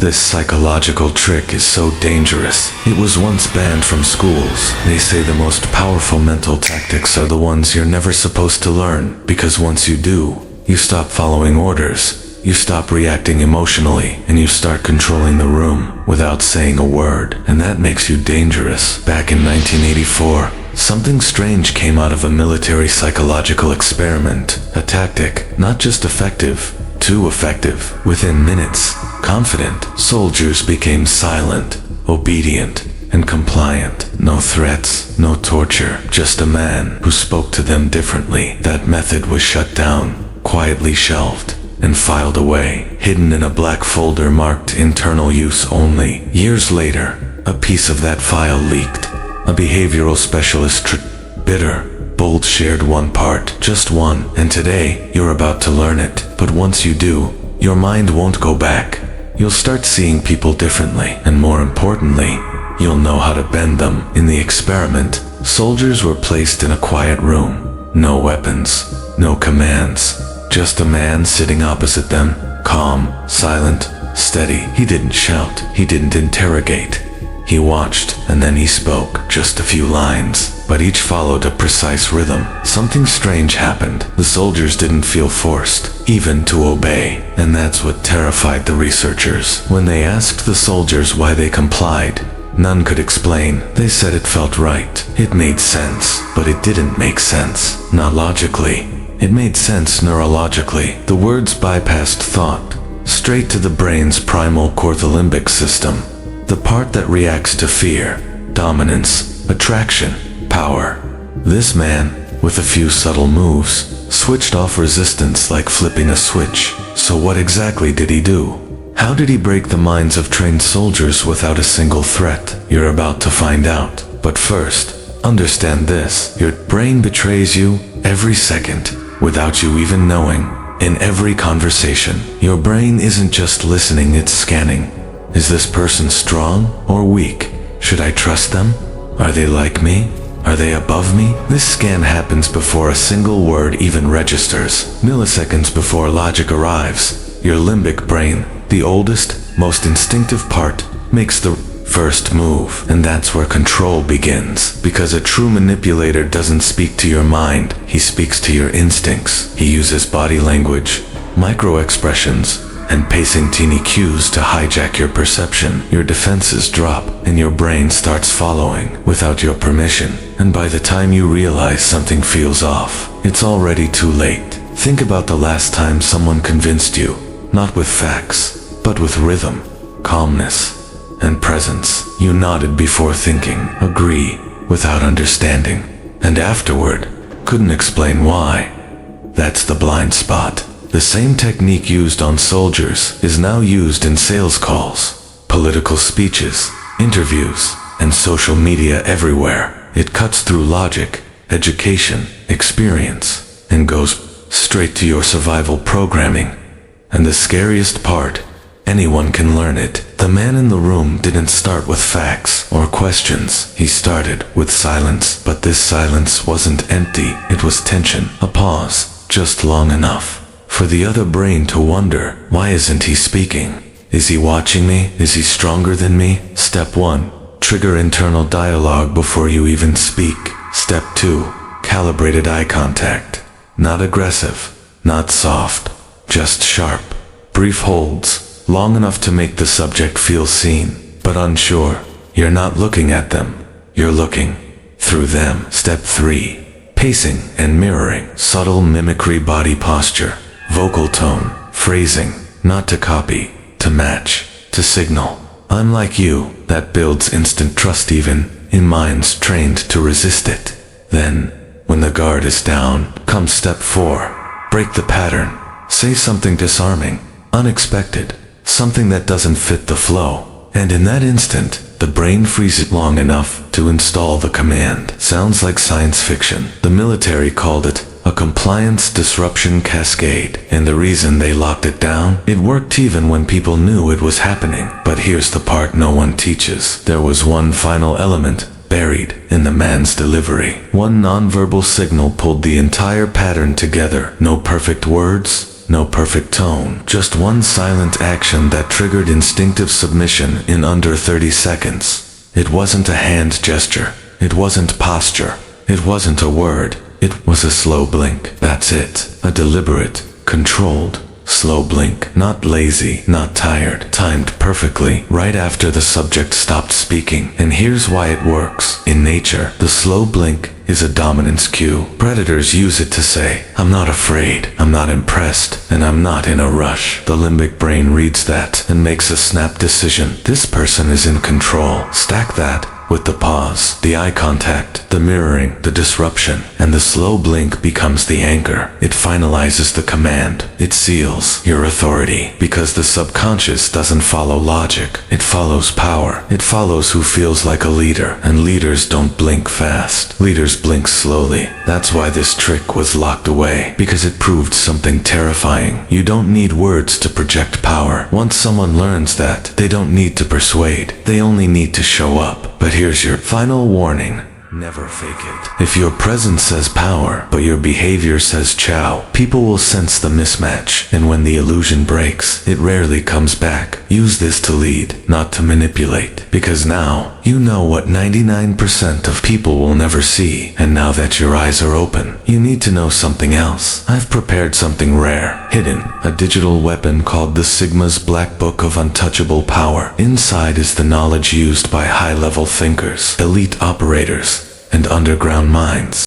This psychological trick is so dangerous. It was once banned from schools. They say the most powerful mental tactics are the ones you're never supposed to learn, because once you do, you stop following orders. You stop reacting emotionally, and you start controlling the room without saying a word. And that makes you dangerous. Back in 1984, something strange came out of a military psychological experiment. A tactic, not just effective, too effective. Within minutes, confident soldiers became silent, obedient, and compliant. No threats, no torture, just a man who spoke to them differently. That method was shut down, quietly shelved, and filed away, hidden in a black folder marked internal use only. Years later, a piece of that file leaked. A behavioral specialist, bitter, bold, shared one part, just one, and today, you're about to learn it. But once you do, your mind won't go back. You'll start seeing people differently, and more importantly, you'll know how to bend them. In the experiment, soldiers were placed in a quiet room. No weapons, no commands. Just a man sitting opposite them, calm, silent, steady. He didn't shout, he didn't interrogate. He watched, and then he spoke, just a few lines, but each followed a precise rhythm. Something strange happened. The soldiers didn't feel forced, even to obey, and that's what terrified the researchers. When they asked the soldiers why they complied, none could explain. They said it felt right. It made sense, but it didn't make sense. Not logically. It made sense neurologically. The words bypassed thought, straight to the brain's primal cortholimbic system, the part that reacts to fear, dominance, attraction, power. This man, with a few subtle moves, switched off resistance like flipping a switch. So what exactly did he do? How did he break the minds of trained soldiers without a single threat? You're about to find out. But first, understand this. Your brain betrays you every second, without you even knowing. In every conversation, your brain isn't just listening, it's scanning. Is this person strong or weak? Should I trust them? Are they like me? Are they above me? This scan happens before a single word even registers. Milliseconds before logic arrives, your limbic brain, the oldest, most instinctive part, makes the first move. And that's where control begins. Because a true manipulator doesn't speak to your mind, he speaks to your instincts. He uses body language, micro-expressions, and pacing teeny cues to hijack your perception. Your defenses drop, and your brain starts following without your permission. And by the time you realize something feels off, it's already too late. Think about the last time someone convinced you, not with facts, but with rhythm, calmness, and presence. You nodded before thinking, agree without understanding, and afterward, couldn't explain why. That's the blind spot. The same technique used on soldiers is now used in sales calls, political speeches, interviews, and social media everywhere. It cuts through logic, education, experience, and goes straight to your survival programming. And the scariest part, anyone can learn it. The man in the room didn't start with facts or questions. He started with silence. But this silence wasn't empty. It was tension. A pause, just long enough for the other brain to wonder, why isn't he speaking? Is he watching me? Is he stronger than me? Step 1. Trigger internal dialogue before you even speak. Step 2. Calibrated eye contact. Not aggressive, not soft, just sharp. Brief holds, long enough to make the subject feel seen, but unsure. You're not looking at them, you're looking through them. Step 3. Pacing and mirroring. Subtle mimicry, body posture, vocal tone, phrasing, not to copy, to match, to signal. I'm like you. That builds instant trust even in minds trained to resist it. Then, when the guard is down, comes step 4. Break the pattern. Say something disarming, unexpected, something that doesn't fit the flow. And in that instant, the brain freezes long enough to install the command. Sounds like science fiction. The military called it a compliance disruption cascade. And the reason they locked it down, it worked even when people knew it was happening. But here's the part no one teaches. There was one final element buried in the man's delivery. One nonverbal signal pulled the entire pattern together. No perfect words, no perfect tone, just one silent action that triggered instinctive submission in under 30 seconds. It wasn't a hand gesture. It wasn't posture. It wasn't a word. It was a slow blink. That's it. A deliberate, controlled, slow blink. Not lazy, not tired. Timed perfectly, right after the subject stopped speaking. And here's why it works. In nature, the slow blink is a dominance cue. Predators use it to say, I'm not afraid, I'm not impressed, and I'm not in a rush. The limbic brain reads that and makes a snap decision. This person is in control. Stack that with the pause, the eye contact, the mirroring, the disruption, and the slow blink becomes the anchor. It finalizes the command. It seals your authority, because the subconscious doesn't follow logic. It follows power. It follows who feels like a leader, and leaders don't blink fast. Leaders blink slowly. That's why this trick was locked away, because it proved something terrifying. You don't need words to project power. Once someone learns that, they don't need to persuade. They only need to show up. But here's your final warning. Never fake it. If your presence says power, but your behavior says chow, people will sense the mismatch. And when the illusion breaks, it rarely comes back. Use this to lead, not to manipulate. Because now, you know what 99% of people will never see. And now that your eyes are open, you need to know something else. I've prepared something rare, hidden, a digital weapon called the Sigma's Black Book of Untouchable Power. Inside is the knowledge used by high-level thinkers, elite operators, and underground minds.